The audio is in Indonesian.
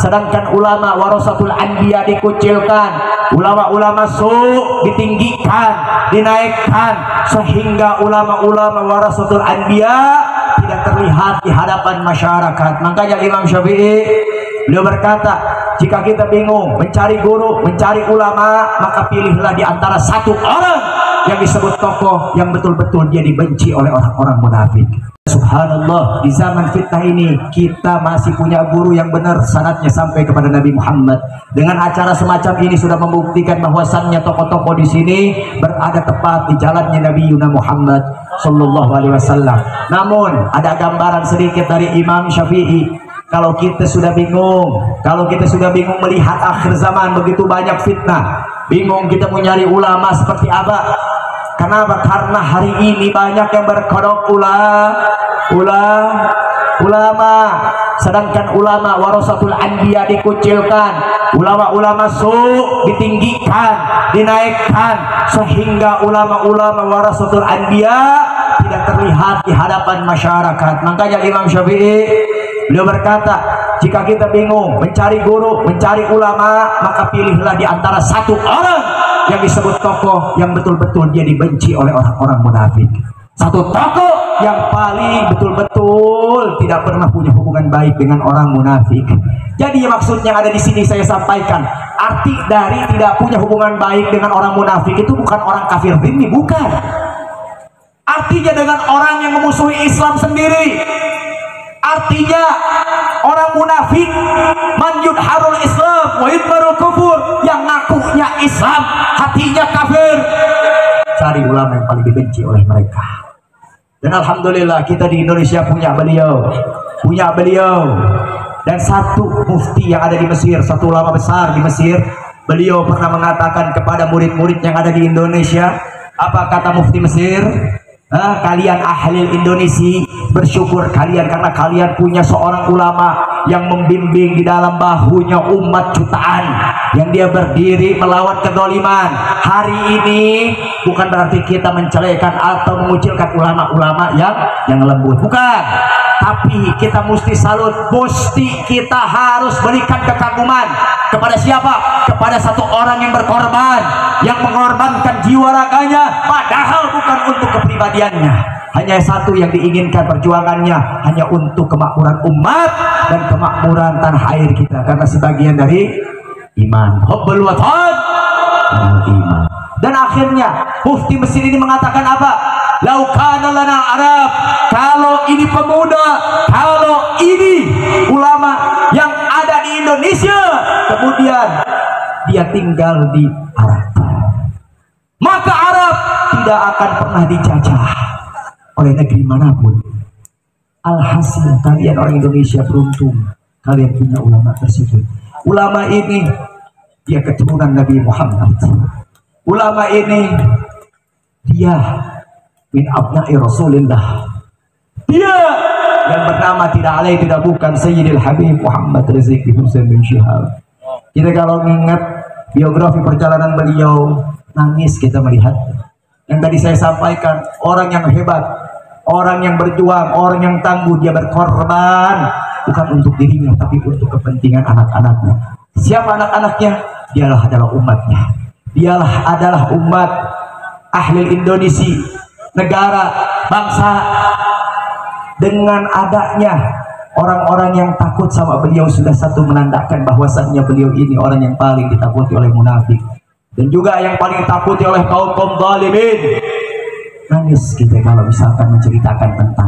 sedangkan ulama warasatul anbiya dikucilkan, ulama-ulama ditinggikan, dinaikkan, sehingga ulama-ulama warasatul anbiya tidak terlihat di hadapan masyarakat. Makanya Imam Syafi'i beliau berkata, jika kita bingung mencari guru, mencari ulama, maka pilihlah di antara satu orang yang disebut tokoh yang betul-betul dia dibenci oleh orang-orang munafik. Subhanallah, di zaman fitnah ini kita masih punya guru yang benar, sanadnya sampai kepada Nabi Muhammad. Dengan acara semacam ini sudah membuktikan bahwasannya tokoh-tokoh di sini berada tepat di jalannya Nabi Muhammad Sallallahu Alaihi Wasallam. Namun ada gambaran sedikit dari Imam Syafi'i. Kalau kita sudah bingung melihat akhir zaman begitu banyak fitnah, bingung kita mau nyari ulama seperti apa. Kenapa? Karena hari ini banyak yang berkodok ulama, sedangkan ulama warasatul anbiya dikucilkan, ulama-ulama ditinggikan, dinaikkan, sehingga ulama-ulama warasatul anbiya tidak terlihat di hadapan masyarakat. Makanya Imam Syafi'i beliau berkata, jika kita bingung mencari guru, mencari ulama, maka pilihlah di antara satu orang yang disebut tokoh yang betul-betul dia dibenci oleh orang-orang munafik. Satu tokoh yang paling betul-betul tidak pernah punya hubungan baik dengan orang munafik. Jadi maksudnya ada di sini saya sampaikan, arti dari tidak punya hubungan baik dengan orang munafik itu bukan orang kafir ini, bukan. Artinya dengan orang yang memusuhi Islam sendiri. Artinya orang munafik man yudharul Islam wa yudmarul kufur, yang ngakunya Islam hatinya kafir. Cari ulama yang paling dibenci oleh mereka. Dan alhamdulillah kita di Indonesia punya beliau. Dan satu mufti yang ada di Mesir, satu ulama besar di Mesir, beliau pernah mengatakan kepada murid-murid yang ada di Indonesia, apa kata mufti Mesir? Kalian ahli Indonesia, bersyukur kalian karena kalian punya seorang ulama yang membimbing di dalam bahunya umat jutaan, yang dia berdiri melawan kedoliman. Hari ini bukan berarti kita mencelekan atau mengucilkan ulama-ulama yang lembut, bukan. Tapi kita mesti salut, mesti kita harus berikan kekaguman kepada siapa? Kepada satu orang yang berkorban, yang mengorbankan jiwa raganya, padahal bukan untuk kepribadiannya. Hanya satu yang diinginkan perjuangannya, hanya untuk kemakmuran umat dan kemakmuran tanah air kita, karena sebagian dari iman. Hubbul watan iman. Dan akhirnya mufti Mesir ini mengatakan apa? Lau kana lana Arab, kalau ini pemuda, kalau ini ulama yang ada di Indonesia, kemudian dia tinggal di Arab, maka Arab tidak akan pernah dijajah oleh negeri manapun. Alhasil kalian orang Indonesia beruntung, kalian punya ulama tersebut. Ulama ini dia keturunan Nabi Muhammad. Ulama ini dia min abna'i Rasulillah. Dia yang bernama tidak lain tidak bukan Sayyidil Habib Muhammad Rizki Husain bin Syihab. Kita kalau mengingat biografi perjalanan beliau, nangis kita melihat. Yang tadi saya sampaikan, orang yang hebat, orang yang berjuang, orang yang tangguh, dia berkorban bukan untuk dirinya tapi untuk kepentingan anak-anaknya. Siapa anak-anaknya? Dialah adalah umatnya. Dialah adalah umat ahli Indonesia, negara, bangsa. Dengan adanya orang-orang yang takut sama beliau sudah satu menandakan bahwasannya beliau ini orang yang paling ditakuti oleh munafik, dan juga yang paling ditakuti oleh kaum zalimin. Nangis kita kalau misalkan menceritakan tentang